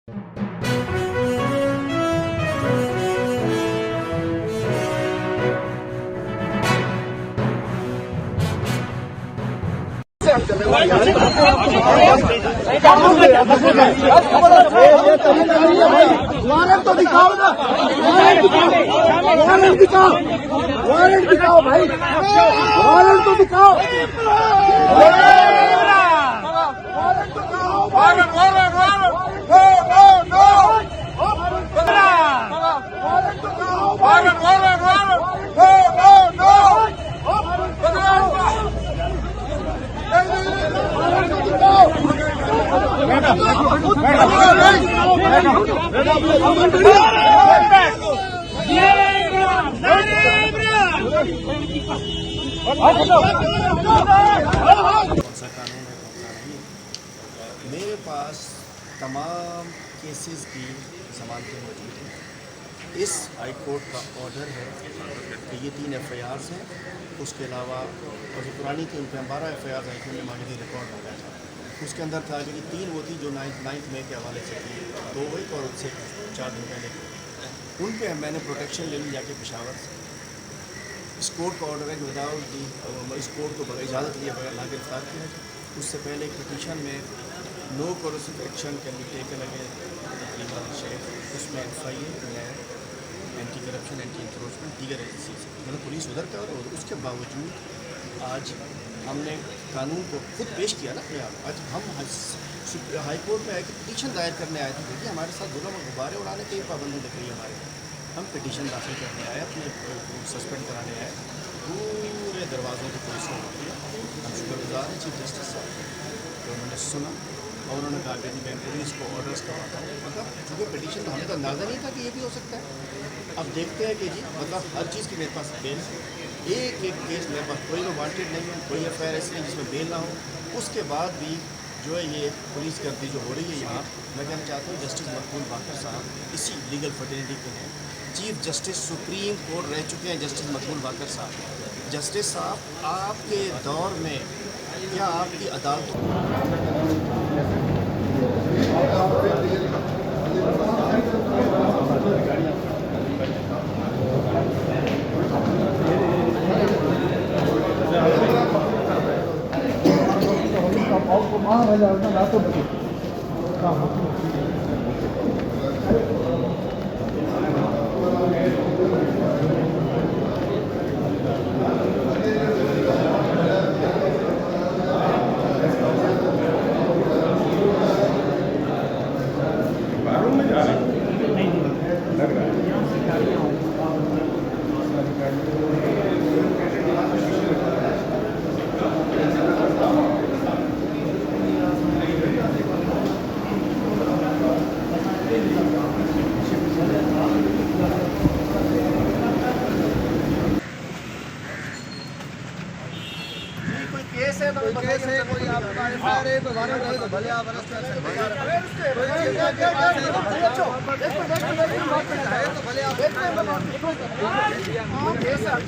Warrant तो दिखाओ ना, वारंट दिखाओ, वारंट दिखाओ भाई, वारंट तो दिखाओ, मेरे पास तमाम केसेस की ज़मानतें मौजूद हैं। इस हाई कोर्ट का ऑर्डर है कि ये 3 FIRs हैं, उसके अलावा और जो पुरानी थी उन पर 12 FIRs आई थी, उन्हें मांगी रिकॉर्ड लगाया था। उसके अंदर था कि 3 वो थी जो 9 मई के हवाले से थी, 2 मई और उससे 4 दिन पहले उन पर मैंने प्रोटेक्शन ले ली जाके पेशावर से। इस कोर्ट का ऑर्डर है कि विदाउट दी इस कोर्ट को इजाज़त लिए बगैर ला गिरफ्तार किया जाए। उससे पहले एक पिटीशन में no coercive action can be taken against Sheikh, उसमें FIA, anti corruption, anti encroachment, दीगर एजेंसीज मतलब पुलिस उधर का, और उसके बावजूद आज हमने कानून को खुद पेश किया ना अपने आप। आज हम हाई कोर्ट में आए कि पिटीशन दायर करने आए थे, देखिए हमारे साथ जुल्म और गुब्बारे उड़ाने की पाबंदी लग रही है हमारे। हम पिटीशन दाखिल करने आए, अपने सस्पेंड कराने आए, पूरे दरवाज़ों की पुलिस ने रोक दिया। हम शुक्रगुजार हैं चीफ जस्टिस साहब, तो उन्होंने सुना और उन्होंने कहा कि मैं पुलिस को ऑर्डर्स करवाता हूँ। मतलब चूँकि पिटीशन तो हमें तो अंदाज़ा नहीं था कि ये भी हो सकता है। अब देखते हैं कि जी मतलब हर चीज़ की मेरे पास बेल है, एक केस मेरे पास कोई मैं वांटेड नहीं है, कोई FIR ऐसी नहीं जिसमें बेल ना हो। उसके बाद भी जो है ये पुलिस गर्दी जो हो रही है यहाँ, मैं कहना चाहता हूँ जस्टिस मकबूल बाकर साहब इसी लीगल फर्टिलिटी के हैं। चीफ जस्टिस सुप्रीम कोर्ट रह चुके हैं जस्टिस मकबूल बाकर साहब। जस्टिस साहब, आपके दौर में क्या आपकी अदालतों केस है, कोई केस है, कोई आपका FIR है, कोई वारंट है तो भले आप अरेस्ट कर सकते हैं। केस है, आप